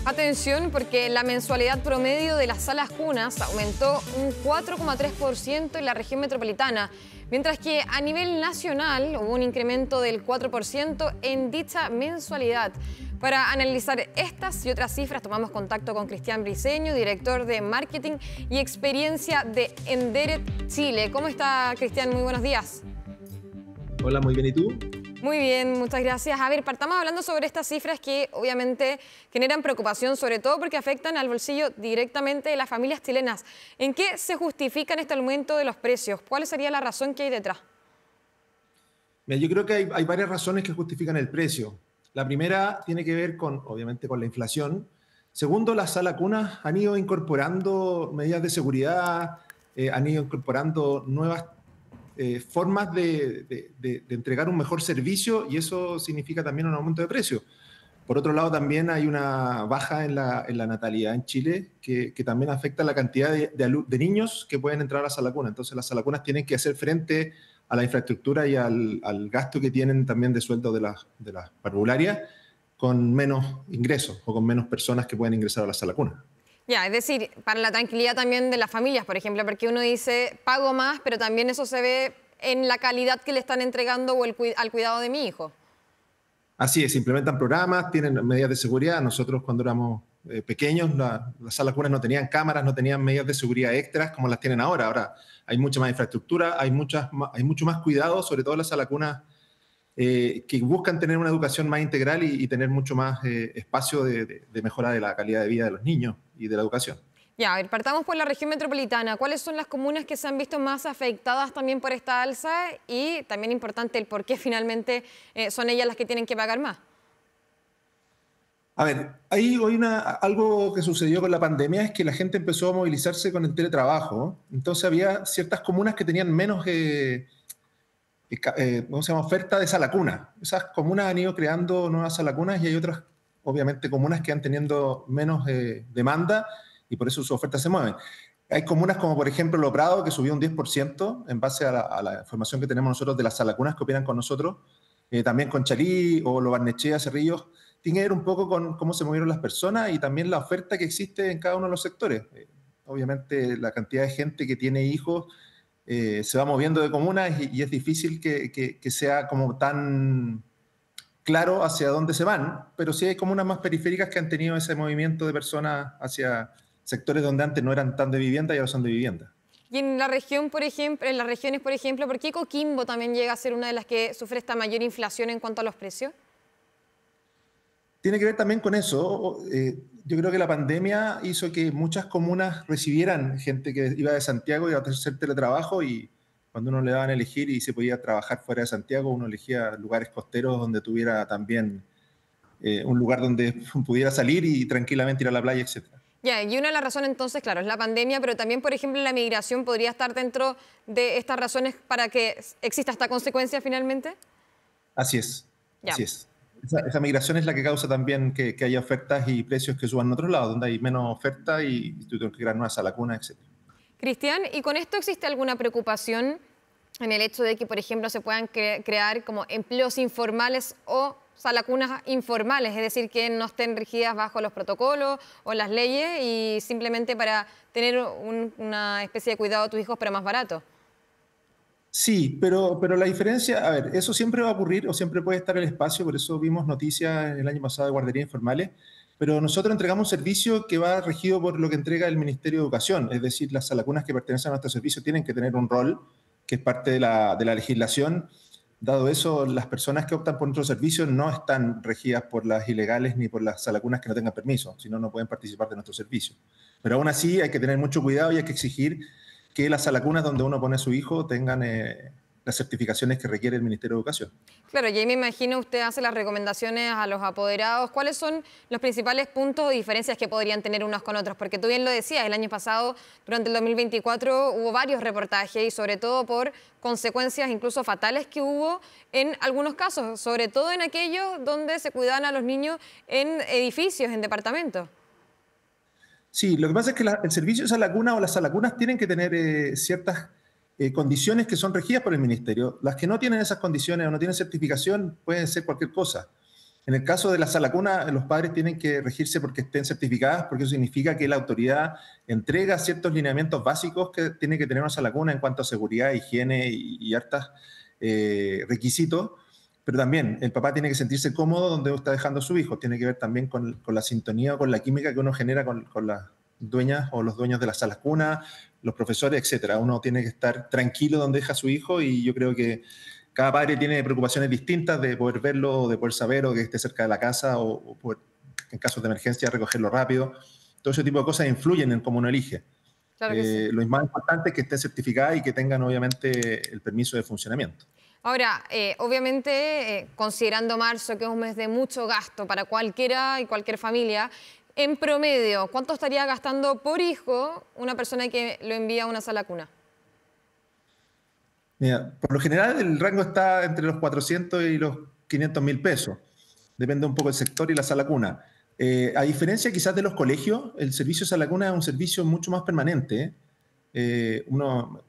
Atención, porque la mensualidad promedio de las salas cunas aumentó un 4,3% en la región metropolitana, mientras que a nivel nacional hubo un incremento del 4% en dicha mensualidad. Para analizar estas y otras cifras tomamos contacto con Cristian Briceño, director de Marketing y Experiencia de Enderet Chile. ¿Cómo está, Cristian? Muy buenos días. Hola, muy bien. ¿Y tú? Muy bien, muchas gracias. A ver, partamos hablando sobre estas cifras que obviamente generan preocupación, sobre todo porque afectan al bolsillo directamente de las familias chilenas. ¿En qué se justifican este aumento de los precios? ¿Cuál sería la razón que hay detrás? Mira, yo creo que hay varias razones que justifican el precio. La primera tiene que ver con, obviamente, con la inflación. Segundo, las salas cunas han ido incorporando medidas de seguridad, han ido incorporando nuevas formas de entregar un mejor servicio y eso significa también un aumento de precio. Por otro lado, también hay una baja en la natalidad en Chile que también afecta la cantidad de niños que pueden entrar a la sala cuna. Entonces, las salas cunas tienen que hacer frente a la infraestructura y al gasto que tienen también de sueldo de las parvularias con menos ingresos o con menos personas que pueden ingresar a la sala cuna. Ya, es decir, para la tranquilidad también de las familias, por ejemplo, porque uno dice, pago más, pero también eso se ve en la calidad que le están entregando o al cuidado de mi hijo. Así es, se implementan programas, tienen medidas de seguridad. Nosotros cuando éramos pequeños, las salas cunas no tenían cámaras, no tenían medidas de seguridad extras como las tienen ahora. Ahora hay mucha más infraestructura, hay mucho más cuidado, sobre todo las salas cunas que buscan tener una educación más integral y tener mucho más espacio de mejora de la calidad de vida de los niños y de la educación. Ya, a ver, partamos por la región metropolitana. ¿Cuáles son las comunas que se han visto más afectadas también por esta alza? Y también importante el por qué finalmente son ellas las que tienen que pagar más. A ver, hay hoy algo que sucedió con la pandemia es que la gente empezó a movilizarse con el teletrabajo. Entonces había ciertas comunas que tenían menos ¿cómo se llama? Oferta de sala cuna. Esas comunas han ido creando nuevas sala cunas y hay otras, obviamente, comunas que han teniendo menos demanda y por eso sus ofertas se mueven. Hay comunas como, por ejemplo, Lo Prado, que subió un 10% en base a la información que tenemos nosotros de las salacunas que operan con nosotros. También con Chalí o Lo Barnechea, Cerrillos. Tiene que ver un poco con cómo se movieron las personas y también la oferta que existe en cada uno de los sectores. Obviamente, la cantidad de gente que tiene hijos se va moviendo de comunas y es difícil que sea como tan claro hacia dónde se van, pero sí hay comunas más periféricas que han tenido ese movimiento de personas hacia sectores donde antes no eran tan de vivienda y ahora son de vivienda. Y en la región, por ejemplo, en las regiones, por ejemplo, ¿por qué Coquimbo también llega a ser una de las que sufre esta mayor inflación en cuanto a los precios? Tiene que ver también con eso. Yo creo que la pandemia hizo que muchas comunas recibieran gente que iba de Santiago y iba a hacer teletrabajo y cuando uno le daban a elegir y se podía trabajar fuera de Santiago, uno elegía lugares costeros donde tuviera también un lugar donde pudiera salir y tranquilamente ir a la playa, etcétera. Ya, y una de las razones entonces, claro, es la pandemia, pero también, por ejemplo, la migración podría estar dentro de estas razones para que exista esta consecuencia finalmente. Así es, Ya. así es. Esa migración es la que causa también que haya ofertas y precios que suban en otros lados, donde hay menos oferta y tú tienes que crear nuevas salacunas, etcétera. Cristian, ¿y con esto existe alguna preocupación en el hecho de que, por ejemplo, se puedan crear como empleos informales o salacunas informales, es decir, que no estén regidas bajo los protocolos o las leyes y simplemente para tener una especie de cuidado de tus hijos, pero más barato? Sí, pero la diferencia, a ver, eso siempre va a ocurrir o siempre puede estar el espacio, por eso vimos noticias el año pasado de guarderías informales, pero nosotros entregamos un servicio que va regido por lo que entrega el Ministerio de Educación, es decir, las salacunas que pertenecen a nuestro servicio tienen que tener un rol que es parte de la legislación. Dado eso, las personas que optan por nuestro servicio no están regidas por las ilegales ni por las salacunas que no tengan permiso, sino no pueden participar de nuestro servicio. Pero aún así hay que tener mucho cuidado y hay que exigir que las salacunas donde uno pone a su hijo tengan las certificaciones que requiere el Ministerio de Educación. Claro, y ahí me imagino usted hace las recomendaciones a los apoderados. ¿Cuáles son los principales puntos o diferencias que podrían tener unos con otros? Porque tú bien lo decías, el año pasado, durante el 2024, hubo varios reportajes y sobre todo por consecuencias incluso fatales que hubo en algunos casos, sobre todo en aquellos donde se cuidaban a los niños en edificios, en departamentos. Sí, lo que pasa es que el servicio de salacuna o las salacunas tienen que tener ciertas condiciones que son regidas por el ministerio. Las que no tienen esas condiciones o no tienen certificación pueden ser cualquier cosa. En el caso de la sala cuna, los padres tienen que regirse porque estén certificadas, porque eso significa que la autoridad entrega ciertos lineamientos básicos que tiene que tener una sala cuna en cuanto a seguridad, higiene y hartas requisitos, pero también el papá tiene que sentirse cómodo donde está dejando a su hijo, tiene que ver también con la sintonía o con la química que uno genera con las dueñas o los dueños de las salas cuna, los profesores, etcétera. Uno tiene que estar tranquilo donde deja a su hijo y yo creo que cada padre tiene preocupaciones distintas de poder verlo, de poder saber o que esté cerca de la casa o poder, en casos de emergencia, recogerlo rápido. Todo ese tipo de cosas influyen en cómo uno elige. Claro que sí. Lo más importante es que estén certificadas y que tengan, obviamente, el permiso de funcionamiento. Ahora, obviamente, considerando marzo, que es un mes de mucho gasto para cualquiera y cualquier familia, en promedio, ¿cuánto estaría gastando por hijo una persona que lo envía a una sala cuna? Mira, por lo general el rango está entre los 400 y los 500.000 pesos. Depende un poco del sector y la sala cuna. A diferencia quizás de los colegios, el servicio de sala cuna es un servicio mucho más permanente. Uno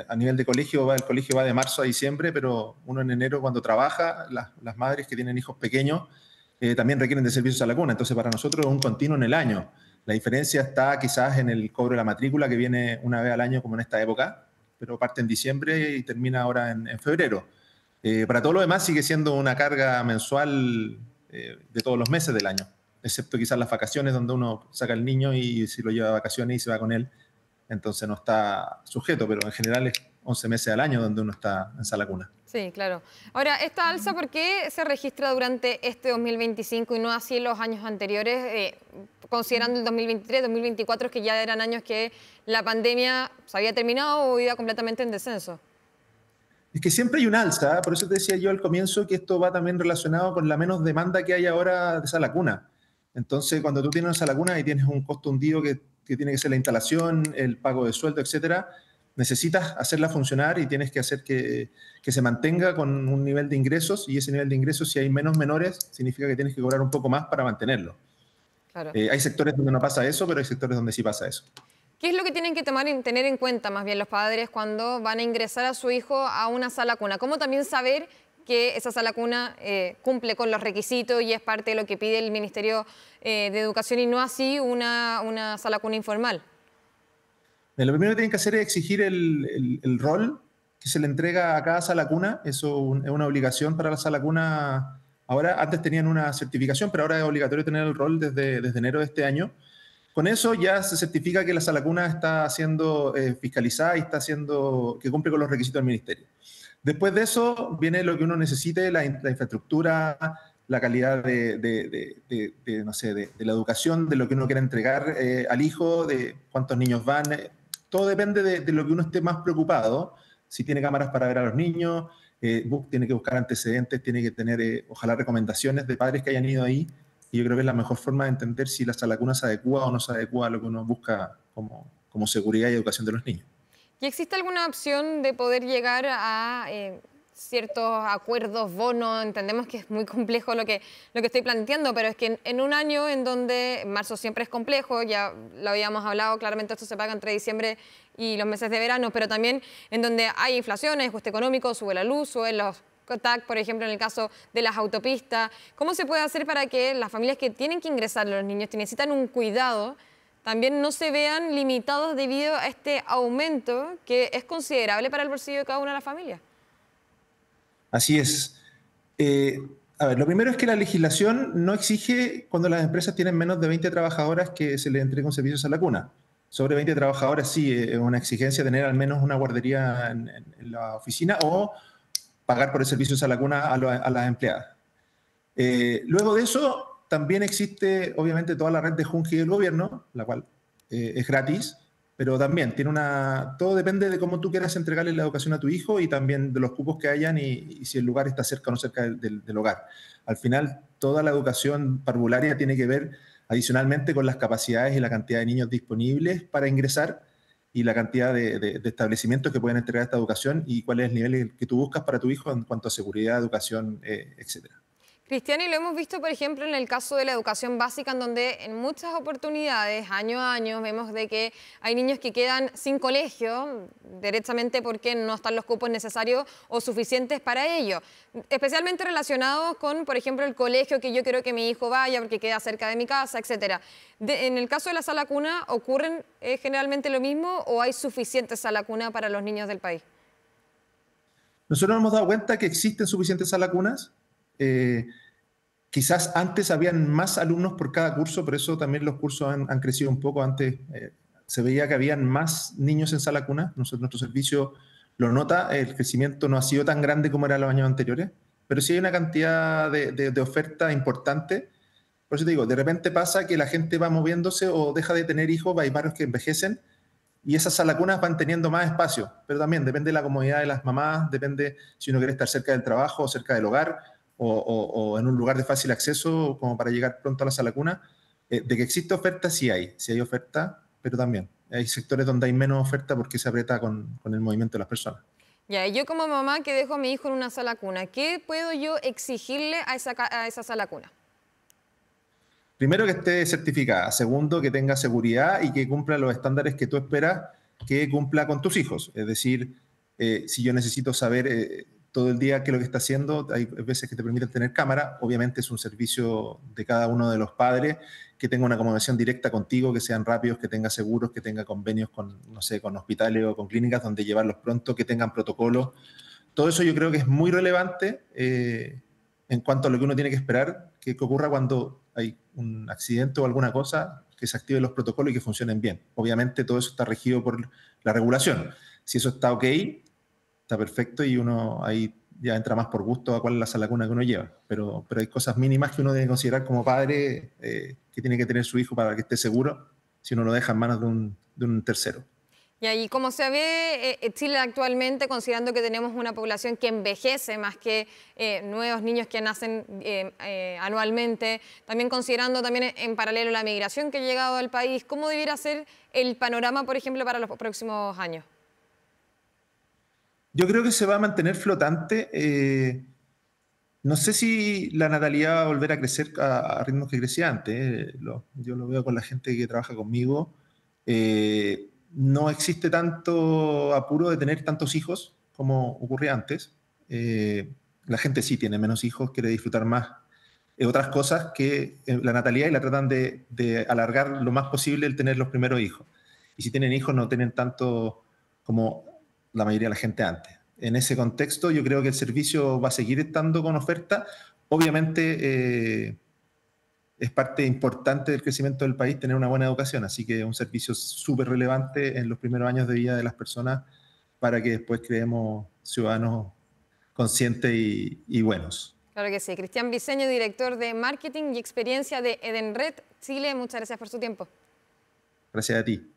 a nivel de colegio, el colegio va de marzo a diciembre, pero uno en enero cuando trabaja, las madres que tienen hijos pequeños también requieren de servicio de sala cuna. Entonces para nosotros es un continuo en el año. La diferencia está quizás en el cobro de la matrícula que viene una vez al año como en esta época, pero parte en diciembre y termina ahora en febrero. Para todo lo demás sigue siendo una carga mensual de todos los meses del año, excepto quizás las vacaciones donde uno saca al niño y si lo lleva a vacaciones y se va con él, entonces no está sujeto, pero en general es 11 meses al año donde uno está en sala cuna. Sí, claro. Ahora, ¿esta alza por qué se registra durante este 2025 y no así en los años anteriores, considerando el 2023, 2024, que ya eran años que la pandemia se había terminado o iba completamente en descenso? Es que siempre hay un alza, por eso te decía yo al comienzo que esto va también relacionado con la menos demanda que hay ahora de sala cuna. Entonces, cuando tú tienes una sala cuna y tienes un costo hundido que tiene que ser la instalación, el pago de sueldo, etcétera, necesitas hacerla funcionar y tienes que hacer que se mantenga con un nivel de ingresos y ese nivel de ingresos, si hay menos menores, significa que tienes que cobrar un poco más para mantenerlo. Claro. Hay sectores donde no pasa eso, pero hay sectores donde sí pasa eso. ¿Qué es lo que tienen que tener en cuenta más bien los padres cuando van a ingresar a su hijo a una sala cuna? ¿Cómo también saber que esa sala cuna cumple con los requisitos y es parte de lo que pide el Ministerio de Educación y no así una sala cuna informal? Lo primero que tienen que hacer es exigir el rol que se le entrega a cada sala cuna. Eso es una obligación para la sala cuna. Ahora, antes tenían una certificación, pero ahora es obligatorio tener el rol desde enero de este año. Con eso ya se certifica que la sala cuna está siendo fiscalizada y está que cumple con los requisitos del ministerio. Después de eso viene lo que uno necesite, la infraestructura, la calidad no sé, de la educación, de lo que uno quiera entregar al hijo, de cuántos niños van. Todo depende de lo que uno esté más preocupado. Si tiene cámaras para ver a los niños, tiene que buscar antecedentes, tiene que tener, ojalá, recomendaciones de padres que hayan ido ahí. Y yo creo que es la mejor forma de entender si la sala cuna se adecua o no se adecua a lo que uno busca como seguridad y educación de los niños. ¿Y existe alguna opción de poder llegar a ciertos acuerdos, bonos? Entendemos que es muy complejo lo que estoy planteando, pero es que en un año en donde marzo siempre es complejo, ya lo habíamos hablado, claramente esto se paga entre diciembre y los meses de verano, pero también en donde hay inflación, hay ajuste económico, sube la luz, sube los TAC, por ejemplo, en el caso de las autopistas. ¿Cómo se puede hacer para que las familias que tienen que ingresar, los niños que necesitan un cuidado, también no se vean limitados debido a este aumento que es considerable para el bolsillo de cada una de las familias? Así es. A ver, lo primero es que la legislación no exige cuando las empresas tienen menos de 20 trabajadoras que se les entregue un servicio a la cuna. Sobre 20 trabajadoras sí, es una exigencia tener al menos una guardería en la oficina o pagar por el servicio de la cuna a las empleadas. Luego de eso, también existe, obviamente, toda la red de Junji del gobierno, la cual es gratis, pero también todo depende de cómo tú quieras entregarle la educación a tu hijo y también de los cupos que hayan y si el lugar está cerca o no cerca del hogar. Al final, toda la educación parvularia tiene que ver adicionalmente con las capacidades y la cantidad de niños disponibles para ingresar y la cantidad de establecimientos que pueden entregar esta educación y cuál es el nivel que tú buscas para tu hijo en cuanto a seguridad, educación, etcétera. Cristian, y lo hemos visto, por ejemplo, en el caso de la educación básica, en donde en muchas oportunidades, año a año, vemos de que hay niños que quedan sin colegio, directamente porque no están los cupos necesarios o suficientes para ello. Especialmente relacionados con, por ejemplo, el colegio que yo quiero que mi hijo vaya porque queda cerca de mi casa, etcétera. En el caso de la sala cuna, ¿ocurren generalmente lo mismo o hay suficiente sala cuna para los niños del país? Nosotros nos hemos dado cuenta que existen suficientes salas cunas. Quizás antes habían más alumnos por cada curso, por eso también los cursos han crecido un poco. Antes se veía que habían más niños en sala cuna. Nuestro servicio lo nota, el crecimiento no ha sido tan grande como era los años anteriores, pero sí hay una cantidad de oferta importante. Por eso te digo, de repente pasa que la gente va moviéndose o deja de tener hijos, hay varios que envejecen, y esas salacunas van teniendo más espacio, pero también depende de la comodidad de las mamás, depende si uno quiere estar cerca del trabajo o cerca del hogar, o en un lugar de fácil acceso como para llegar pronto a la salacuna. De que existe oferta, sí hay oferta, pero también hay sectores donde hay menos oferta porque se aprieta con el movimiento de las personas. Ya, y yo como mamá que dejo a mi hijo en una sala cuna, ¿qué puedo yo exigirle a esa sala cuna? Primero, que esté certificada. Segundo, que tenga seguridad y que cumpla los estándares que tú esperas que cumpla con tus hijos. Es decir, si yo necesito saber todo el día qué es lo que está haciendo, hay veces que te permiten tener cámara. Obviamente es un servicio de cada uno de los padres, que tenga una comunicación directa contigo, que sean rápidos, que tenga seguros, que tenga convenios con, no sé, con hospitales o con clínicas donde llevarlos pronto, que tengan protocolos. Todo eso yo creo que es muy relevante en cuanto a lo que uno tiene que esperar que ocurra cuando hay un accidente o alguna cosa, que se activen los protocolos y que funcionen bien. Obviamente todo eso está regido por la regulación. Si eso está ok, está perfecto y uno ahí ya entra más por gusto a cuál es la sala cuna que uno lleva. Pero hay cosas mínimas que uno debe considerar como padre que tiene que tener su hijo para que esté seguro si uno lo deja en manos de un tercero. Y ahí, como se ve Chile actualmente, considerando que tenemos una población que envejece más que nuevos niños que nacen anualmente, también considerando también en paralelo la migración que ha llegado al país, ¿cómo debiera ser el panorama, por ejemplo, para los próximos años? Yo creo que se va a mantener flotante. No sé si la natalidad va a volver a crecer a ritmos que crecía antes. Yo lo veo con la gente que trabaja conmigo. No existe tanto apuro de tener tantos hijos como ocurría antes. La gente sí tiene menos hijos, quiere disfrutar más otras cosas que la natalidad, y la tratan de alargar lo más posible el tener los primeros hijos. Y si tienen hijos, no tienen tanto como la mayoría de la gente antes. En ese contexto, yo creo que el servicio va a seguir estando con oferta. Obviamente, es parte importante del crecimiento del país tener una buena educación, así que es un servicio súper relevante en los primeros años de vida de las personas para que después creemos ciudadanos conscientes y buenos. Claro que sí. Cristian Briceño, director de Marketing y Experiencia de Edenred Chile, muchas gracias por su tiempo. Gracias a ti.